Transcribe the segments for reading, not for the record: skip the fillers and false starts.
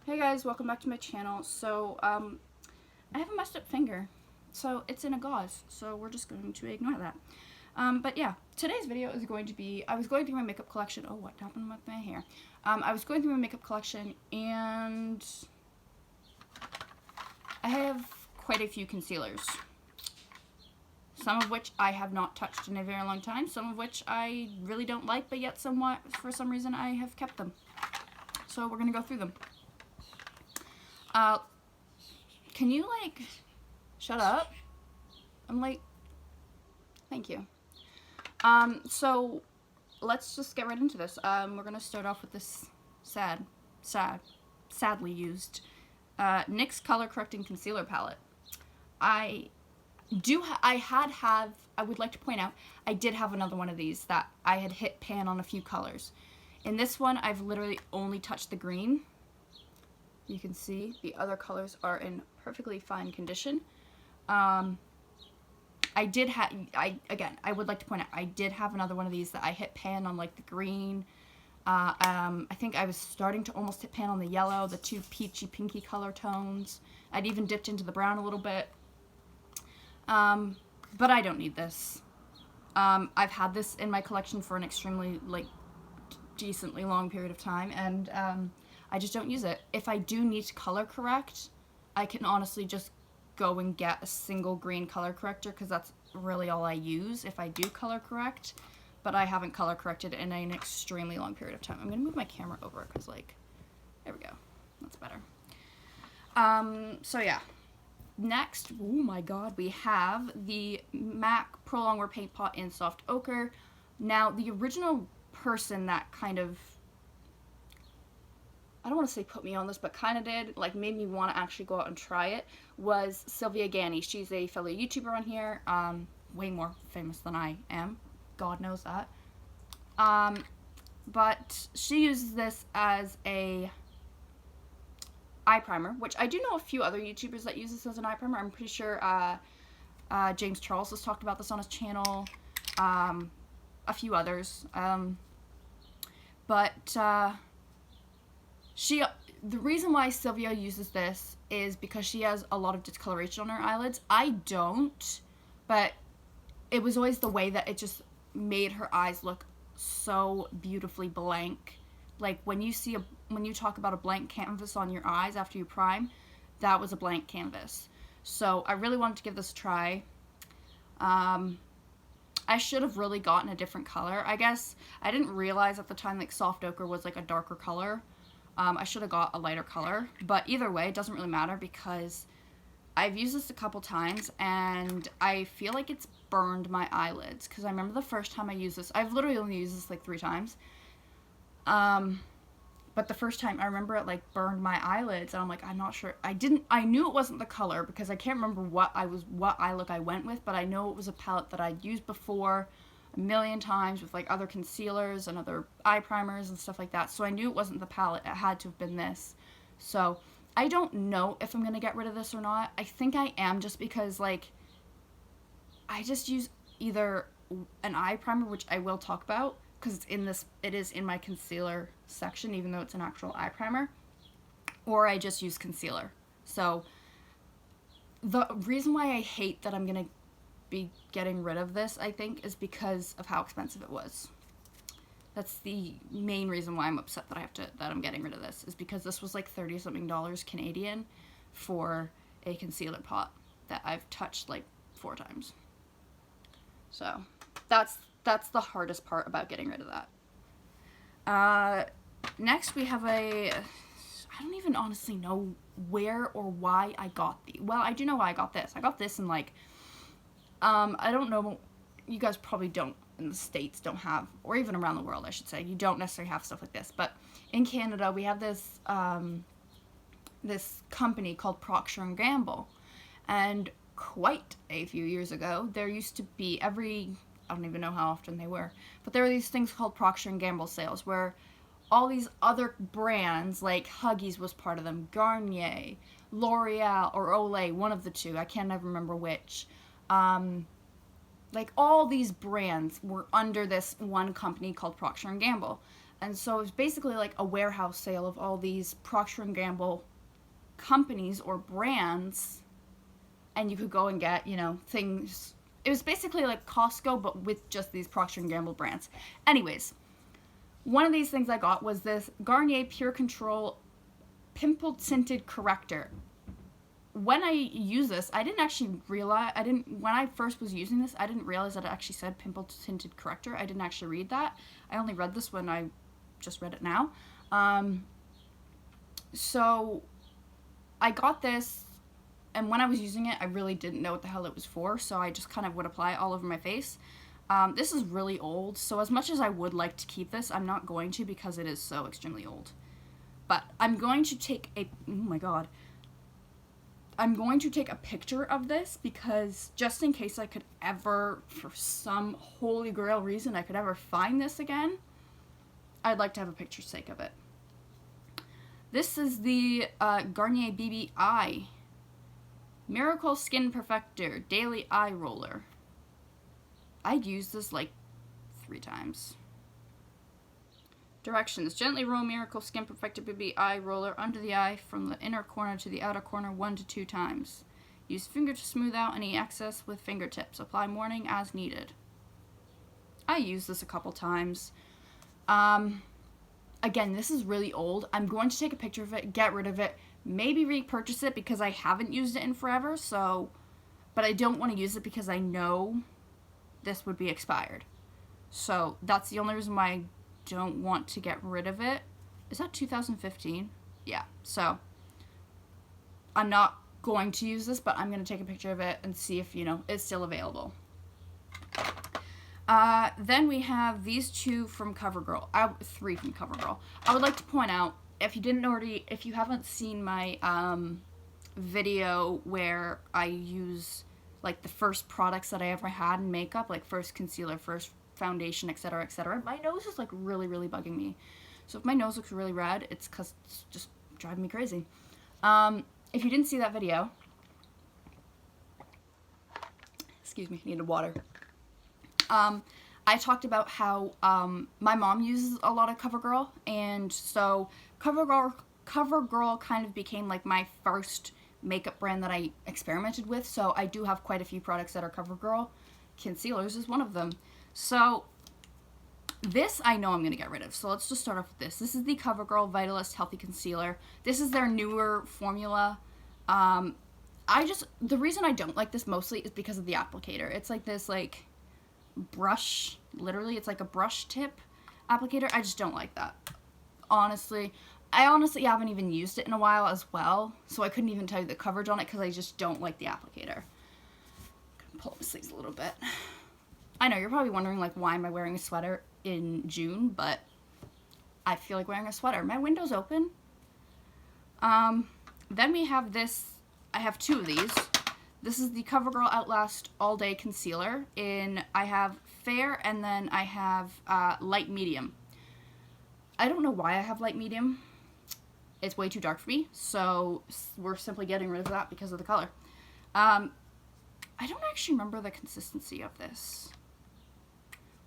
Hey guys, welcome back to my channel. So, I have a messed up finger. So, it's in a gauze. So, we're just going to ignore that. But yeah, today's video is going to be, I was going through my makeup collection. Oh, what happened with my hair? I was going through my makeup collection and I have quite a few concealers. Some of which I have not touched in a very long time. Some of which I really don't like, but yet somewhat, for some reason, I have kept them. So, we're going to go through them. Can you, like, shut up? I'm like, thank you. So, let's just get right into this. We're gonna start off with this sadly used, NYX Color Correcting Concealer Palette. I would like to point out, I did have another one of these that I had hit pan on a few colors. In this one, I've literally only touched the green. You can see the other colors are in perfectly fine condition. I would like to point out, I did have another one of these that I hit pan on, like the green. I think I was starting to almost hit pan on the yellow, the two peachy pinky color tones. I'd even dipped into the brown a little bit. But I don't need this. I've had this in my collection for an extremely, like, decently long period of time, and I just don't use it. If I do need to color correct, I can honestly just go and get a single green color corrector, because that's really all I use if I do color correct, but I haven't color corrected in an extremely long period of time. I'm going to move my camera over because, like, there we go. That's better. So yeah. Next, oh my god, we have the MAC Pro Longwear Paint Pot in Soft Ochre. Now, the original person that kind of, I don't want to say put me on this, but kind of did, like, made me want to actually go out and try it, was Sylvia Ganny. She's a fellow YouTuber on here, way more famous than I am. God knows that. But she uses this as a eye primer, which I do know a few other YouTubers that use this as an eye primer. I'm pretty sure James Charles has talked about this on his channel, a few others. The reason why Sylvia uses this is because she has a lot of discoloration on her eyelids. I don't, but it was always the way that it just made her eyes look so beautifully blank. Like, when you talk about a blank canvas on your eyes after you prime, that was a blank canvas. So I really wanted to give this a try. I should have really gotten a different color. I guess I didn't realize at the time, like, soft ochre was, like, a darker color. I should have got a lighter color, but either way, it doesn't really matter because I've used this a couple times and I feel like it's burned my eyelids, because I remember the first time I used this, I've literally only used this like 3 times, but the first time I remember it, like, burned my eyelids, and I'm like, I'm not sure, I knew it wasn't the color because I can't remember what eye look I went with, but I know it was a palette that I'd used before a million times with, like, other concealers and other eye primers and stuff like that. So I knew it wasn't the palette. It had to have been this. So I don't know if I'm going to get rid of this or not. I think I am, just because, like, I just use either an eye primer, which I will talk about because it is in my concealer section, even though it's an actual eye primer, or I just use concealer. So the reason why I hate that I'm going to be getting rid of this, I think, is because of how expensive it was. That's the main reason why I'm upset that I'm getting rid of this, is because this was like $30-something Canadian for a concealer pot that I've touched like 4 times. So that's the hardest part about getting rid of that. Next we have I don't even honestly know where or why I got well, I do know why I got this. I got this in, like, I don't know, you guys probably don't, in the States, don't have, or even around the world, I should say, you don't necessarily have stuff like this, but in Canada, we have this, this company called Procter & Gamble, and quite a few years ago, there used to be I don't even know how often they were, but there were these things called Procter & Gamble sales, where all these other brands, like Huggies was part of them, Garnier, L'Oreal, or Olay, one of the two, I can't ever remember which, like, all these brands were under this one company called Procter & Gamble. And so it was basically like a warehouse sale of all these Procter & Gamble companies or brands, and you could go and get, you know, things. It was basically like Costco, but with just these Procter & Gamble brands. Anyways, one of these things I got was this Garnier Pure Control Pimple Tinted Corrector. When I use this, I didn't actually realize, when I first was using this, I didn't realize that it actually said Pimple Tinted Corrector. I didn't actually read that. I only read this when I just read it now. So I got this, and when I was using it, I really didn't know what the hell it was for, so I just kind of would apply it all over my face. This is really old, so as much as I would like to keep this, I'm not going to because it is so extremely old. But I'm going to take a, oh my god, I'm going to take a picture of this because just in case I could ever, for some holy grail reason, I could ever find this again, I'd like to have a picture's sake of it. This is the Garnier BB Miracle Skin Perfector Daily Eye Roller. I'd use this like 3 times. Directions. Gently roll Miracle Skin Perfector BB Eye Roller under the eye from the inner corner to the outer corner 1 to 2 times. Use finger to smooth out any excess with fingertips. Apply morning as needed. I used this a couple times. Again, this is really old. I'm going to take a picture of it, get rid of it, maybe repurchase it because I haven't used it in forever, so, but I don't want to use it because I know this would be expired. So that's the only reason why I don't want to get rid of it. Is that 2015? Yeah, so I'm not going to use this, but I'm going to take a picture of it and see if, you know, it's still available. Then we have these 2 from CoverGirl. 3 from CoverGirl. I would like to point out, if you haven't seen my video where I use like the first products that I ever had in makeup, like first concealer, first foundation, etc., etc., my nose is like really, really bugging me. So if my nose looks really red, it's because it's just driving me crazy. If you didn't see that video, excuse me, needed water. I talked about how my mom uses a lot of CoverGirl, and so CoverGirl kind of became like my first makeup brand that I experimented with, so I do have quite a few products that are CoverGirl. Concealers is one of them. So this I know I'm going to get rid of, so let's just start off with this. This is the CoverGirl Vitalist Healthy Concealer. This is their newer formula. The reason I don't like this mostly is because of the applicator. It's like this like brush, literally it's like a brush tip applicator. I just don't like that. I honestly haven't even used it in a while as well, so I couldn't even tell you the coverage on it because I just don't like the applicator. I'm gonna pull up my sleeves a little bit. I know, you're probably wondering like why am I wearing a sweater in June, but I feel like wearing a sweater. My window's open. Then we have this, I have 2 of these. This is the CoverGirl Outlast All Day Concealer I have fair and then I have light medium. I don't know why I have light medium. It's way too dark for me, so we're simply getting rid of that because of the color. I don't actually remember the consistency of this.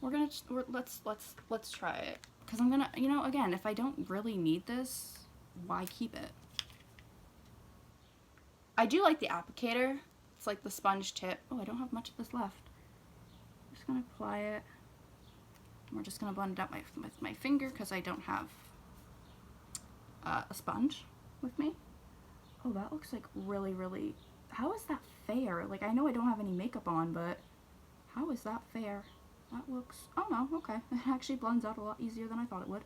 Let's try it, because I'm gonna, you know, again, if I don't really need this, why keep it? I do like the applicator. It's like the sponge tip. Oh, I don't have much of this left. I'm just gonna apply it. We're just gonna blend it up with my finger because I don't have a sponge with me. Oh, that looks like really, really, how is that fair? Like, I know I don't have any makeup on, but how is that fair? That looks, oh no, okay. It actually blends out a lot easier than I thought it would.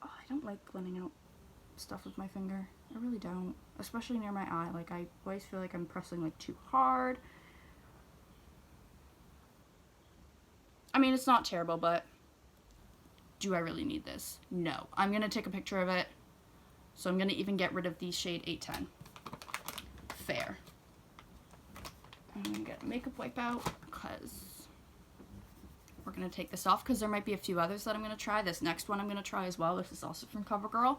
Oh, I don't like blending out stuff with my finger. I really don't. Especially near my eye. Like, I always feel like I'm pressing like too hard. I mean, it's not terrible, but do I really need this? No. I'm going to take a picture of it. So I'm going to even get rid of the shade 810. Fair. I'm going to get a makeup wipe out because we're going to take this off because there might be a few others that I'm going to try. This next one I'm going to try as well. This is also from CoverGirl.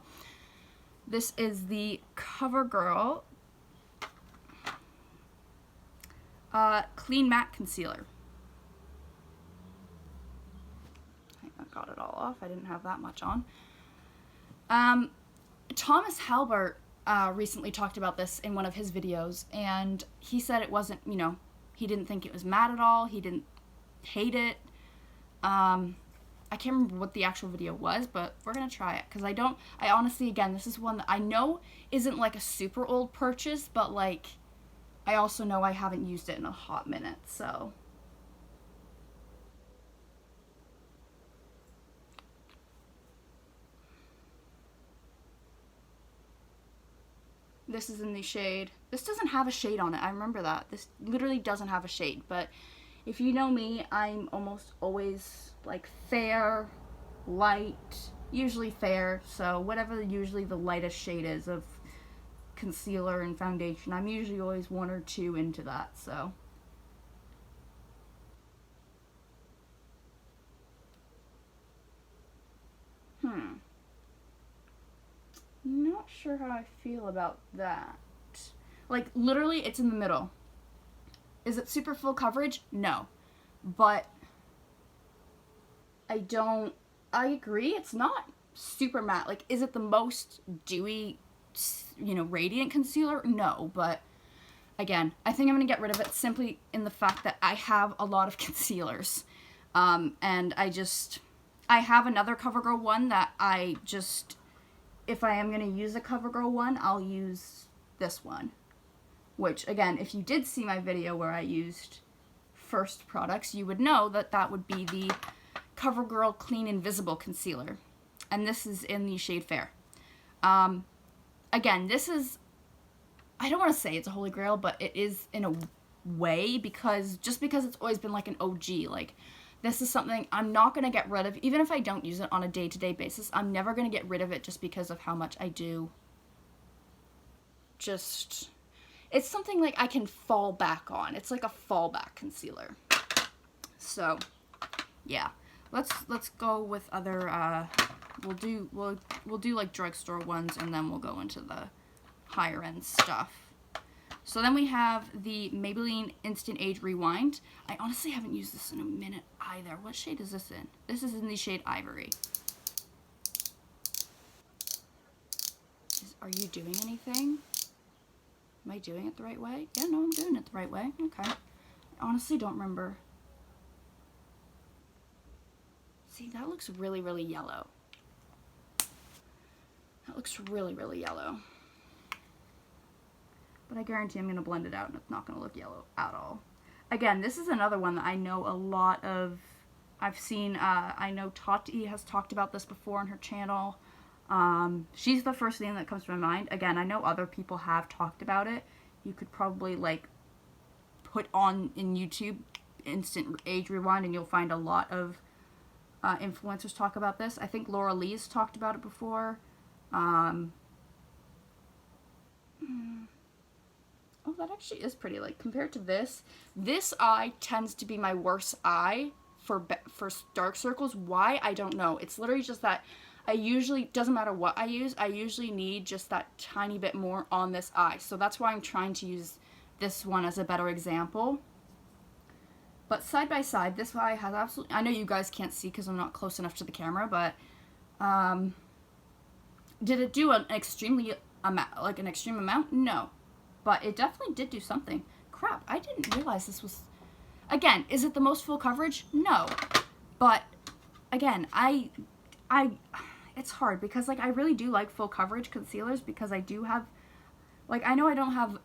This is the CoverGirl Clean Matte Concealer. got it all off. I didn't have that much on. Thomas Halbert recently talked about this in one of his videos, and he said it wasn't, you know, he didn't think it was mad at all. He didn't hate it. I can't remember what the actual video was, but we're going to try it, because I honestly, again, this is one that I know isn't like a super old purchase, but like, I also know I haven't used it in a hot minute, so. This is in the shade. This doesn't have a shade on it. I remember that. This literally doesn't have a shade, but if you know me, I'm almost always like fair, light, usually fair, so whatever usually the lightest shade is of concealer and foundation, I'm usually always 1 or 2 into that, so. Not sure how I feel about that. Like, literally, it's in the middle. Is it super full coverage? No. But I agree, it's not super matte. Like, is it the most dewy, you know, radiant concealer? No, but again, I think I'm going to get rid of it simply in the fact that I have a lot of concealers. And I have another CoverGirl one that if I am going to use a CoverGirl one, I'll use this one. Which, again, if you did see my video where I used first products, you would know that that would be the CoverGirl Clean Invisible Concealer. And this is in the shade Fair. Again, this is, I don't want to say it's a holy grail, but it is in a way, because it's always been like an OG. Like, this is something I'm not going to get rid of. Even if I don't use it on a day-to-day basis, I'm never going to get rid of it just because of how much I do. It's something like I can fall back on. It's like a fallback concealer. So, yeah. Let's go with other, we'll do like drugstore ones, and then we'll go into the higher end stuff. So then we have the Maybelline Instant Age Rewind. I honestly haven't used this in a minute either. What shade is this in? This is in the shade Ivory. Are you doing anything? Am I doing it the right way? Yeah, no, I'm doing it the right way. Okay. I honestly don't remember. See, that looks really, really yellow. That looks really, really yellow. But I guarantee I'm going to blend it out and it's not going to look yellow at all. Again, this is another one that I know a lot of, I've seen, I know Tati has talked about this before on her channel. She's the first thing that comes to my mind. Again, I know other people have talked about it. You could probably like put on in YouTube Instant Age Rewind and you'll find a lot of influencers talk about this. I think Laura Lee's talked about it before. Oh, that actually is pretty. Like, compared to this eye tends to be my worst eye for dark circles. Why? I don't know. It's literally just that I usually, doesn't matter what I usually need just that tiny bit more on this eye. So that's why I'm trying to use this one as a better example. But side by side, this eye has absolutely, I know you guys can't see because I'm not close enough to the camera, but did it do an extreme amount? No. But it definitely did do something. Crap, I didn't realize this was... Again, is it the most full coverage? No. But, again, it's hard because, like, I really do like full coverage concealers because I do have... Like, I know I don't have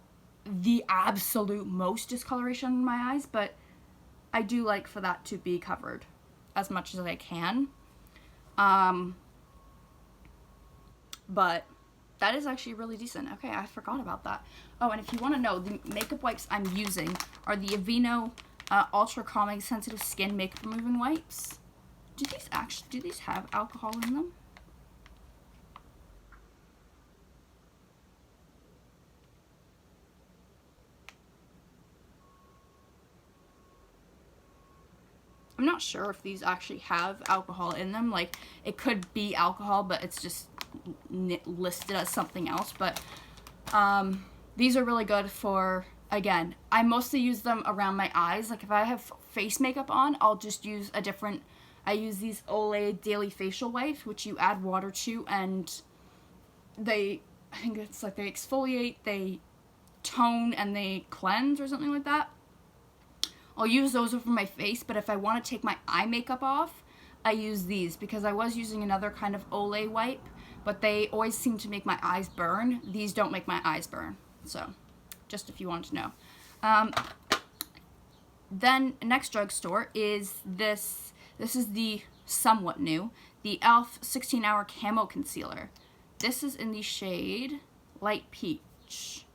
the absolute most discoloration in my eyes, but I do like for that to be covered as much as I can. But... that is actually really decent. Okay, I forgot about that. Oh, and if you want to know, the makeup wipes I'm using are the Aveeno Ultra Calming Sensitive Skin Makeup Removing Wipes. Do these have alcohol in them? I'm not sure if these actually have alcohol in them. Like, it could be alcohol, but it's just listed as something else. But these are really good for, again, I mostly use them around my eyes. Like, if I have face makeup on, I'll just use a different I use these Olay Daily Facial Wipes, which you add water to, and I think it's like they exfoliate, they tone, and they cleanse or something like that. I'll use those over my face, but if I want to take my eye makeup off, I use these, because I was using another kind of Olay wipe, but they always seem to make my eyes burn. These don't make my eyes burn, so just if you wanted to know. Then next drugstore is this. This is the somewhat new, the e.l.f. 16-Hour Camo Concealer. This is in the shade Light Peach.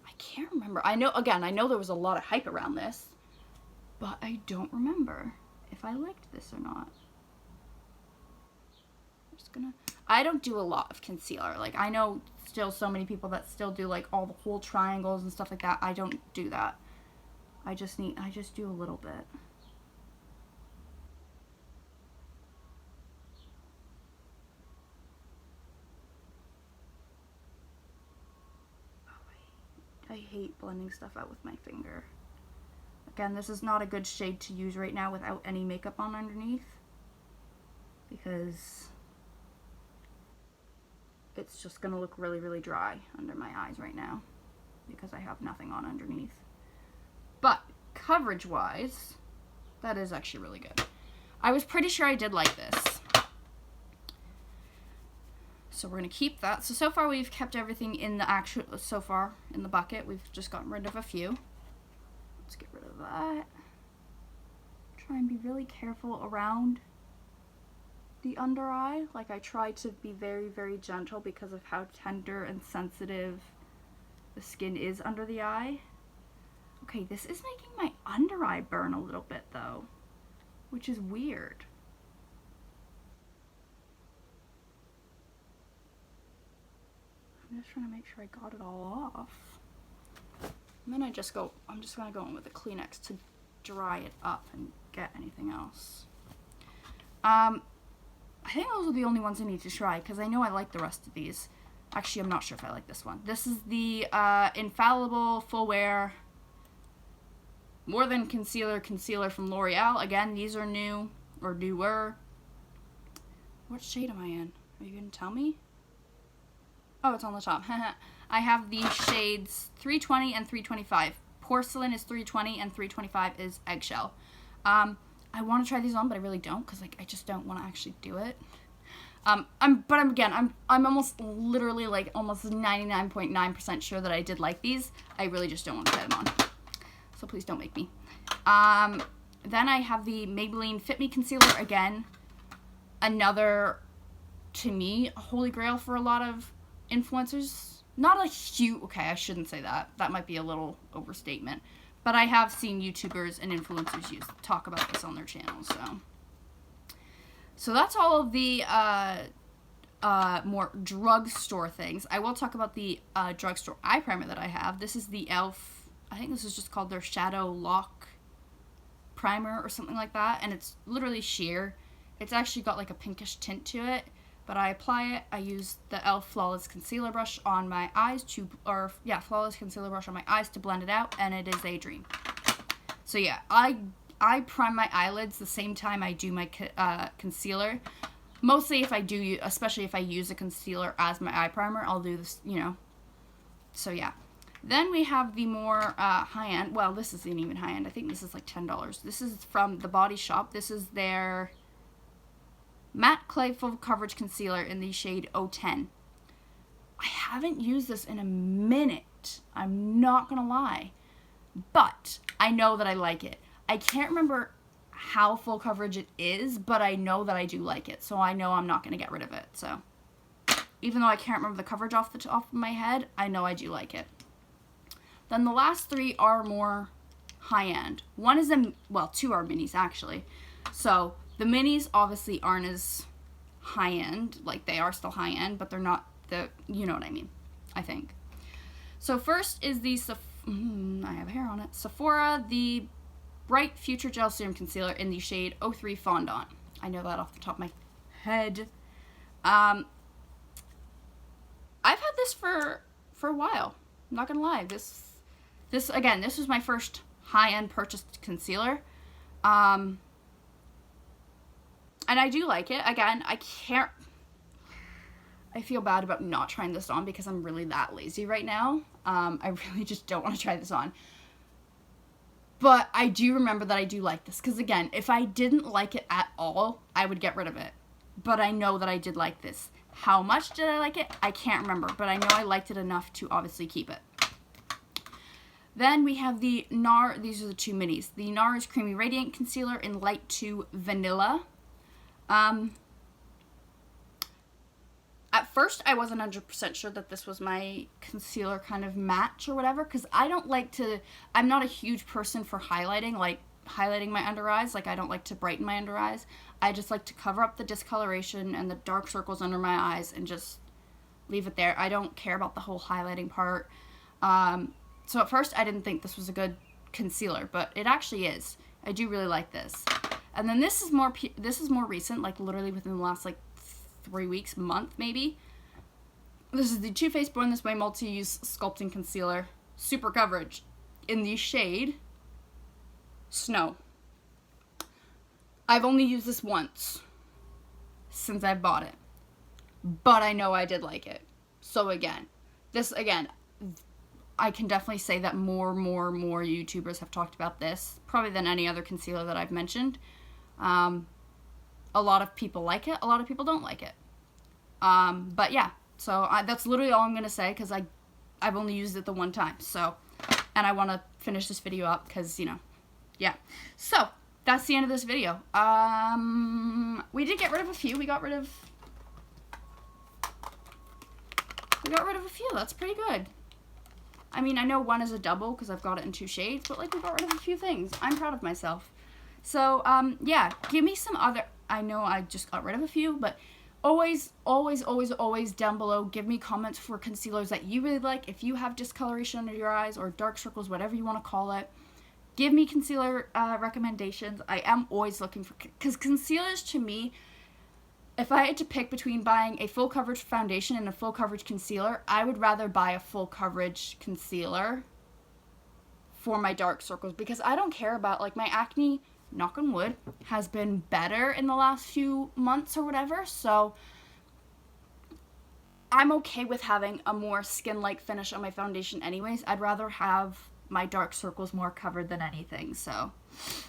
I can't remember. I know there was a lot of hype around this, but I don't remember if I liked this or not. I don't do a lot of concealer. Like, I know still so many people that still do like all the whole triangles and stuff like that. I don't do that. I just do a little bit. I hate blending stuff out with my finger. Again, this is not a good shade to use right now without any makeup on underneath, because it's just going to look really, really dry under my eyes right now because I have nothing on underneath. But coverage-wise, that is actually really good. I was pretty sure I did like this. So we're going to keep that. So far we've kept everything in the bucket. We've just gotten rid of a few. Let's get rid of that. Try and be really careful around the under eye. Like, I try to be very, very gentle because of how tender and sensitive the skin is under the eye. Okay, this is making my under eye burn a little bit though, which is weird. I'm just trying to make sure I got it all off. And then I'm just gonna go in with a Kleenex to dry it up and get anything else. I think those are the only ones I need to try, because I know I like the rest of these. Actually, I'm not sure if I like this one. This is the Infallible Full Wear More Than Concealer from L'Oreal. Again, these are new, or newer. What shade am I in? Are you going to tell me? Oh, it's on the top. I have the shades 320 and 325. Porcelain is 320 and 325 is Eggshell. I want to try these on, but I really don't, because like I just don't want to actually do it. I'm almost literally like almost 99.9% sure that I did like these. I really just don't want to try them on. So please don't make me. Then I have the Maybelline Fit Me Concealer. Again, another, to me, a holy grail for a lot of influencers. Not a huge, okay, I shouldn't say that. That might be a little overstatement. But I have seen YouTubers and influencers talk about this on their channels, so that's all of the more drugstore things. I will talk about the drugstore eye primer that I have. This is the e.l.f. I think this is just called their Shadow Lock Primer or something like that, and it's literally sheer. It's actually got like a pinkish tint to it, but I apply it. I use the e.l.f. Flawless Concealer Brush on my eyes Flawless Concealer Brush on my eyes to blend it out, and it is a dream. So yeah, I prime my eyelids the same time I do my concealer. Mostly especially if I use a concealer as my eye primer, I'll do this, So yeah. Then we have the more high-end, well, this isn't even high-end. I think this is like $10. This is from The Body Shop. This is their Matte Clay Full Coverage Concealer in the shade 010. I haven't used this in a minute. I'm not going to lie. But I know that I like it. I can't remember how full coverage it is, but I know that I do like it. So I know I'm not going to get rid of it. So even though I can't remember the coverage off the top of my head, I know I do like it. Then the last three are more high-end. One is two are minis actually. So the minis obviously aren't as high-end. Like, they are still high-end, but they're not you know what I mean, I think. So first is the I have hair on it. Sephora, the Bright Future Gel Serum Concealer in the shade 03 Fondant. I know that off the top of my head. I've had this for a while. I'm not gonna lie. This was my first high-end purchased concealer. And I do like it. Again, I feel bad about not trying this on because I'm really that lazy right now. I really just don't want to try this on. But I do remember that I do like this. Because again, if I didn't like it at all, I would get rid of it. But I know that I did like this. How much did I like it? I can't remember. But I know I liked it enough to obviously keep it. Then we have the NARS. These are the two minis. The NARS Creamy Radiant Concealer in Light 2 Vanilla. At first, I wasn't 100% sure that this was my concealer kind of match or whatever, because I don't like to, I'm not a huge person for highlighting, like highlighting my under eyes. Like, I don't like to brighten my under eyes. I just like to cover up the discoloration and the dark circles under my eyes and just leave it there. I don't care about the whole highlighting part. So at first, I didn't think this was a good concealer, but it actually is. I do really like this. And then this is more recent, like literally within the last like 3 weeks, month maybe. This is the Too Faced Born This Way Multi-Use Sculpting Concealer, Super Coverage, in the shade Snow. I've only used this once since I bought it, but I know I did like it. So again, I can definitely say that more YouTubers have talked about this, probably than any other concealer that I've mentioned. A lot of people like it, a lot of people don't like it. But yeah, so that's literally all I'm going to say, because I've only used it the one time, so, and I want to finish this video up, because, you know, yeah. So, that's the end of this video. We did get rid of a few. We got rid of a few. That's pretty good. I mean, I know one is a double, because I've got it in 2 shades, but, like, we got rid of a few things. I'm proud of myself. So, yeah, give me some other, I know I just got rid of a few, but always down below, give me comments for concealers that you really like. If you have discoloration under your eyes or dark circles, whatever you want to call it, give me concealer recommendations. I am always looking for, because concealers to me, if I had to pick between buying a full coverage foundation and a full coverage concealer, I would rather buy a full coverage concealer for my dark circles, because I don't care about, like, my acne, knock on wood, has been better in the last few months or whatever, so I'm okay with having a more skin-like finish on my foundation anyways. I'd rather have my dark circles more covered than anything. So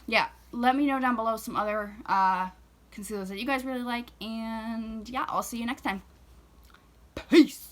yeah, let me know down below some other concealers that you guys really like, and yeah, I'll see you next time. Peace!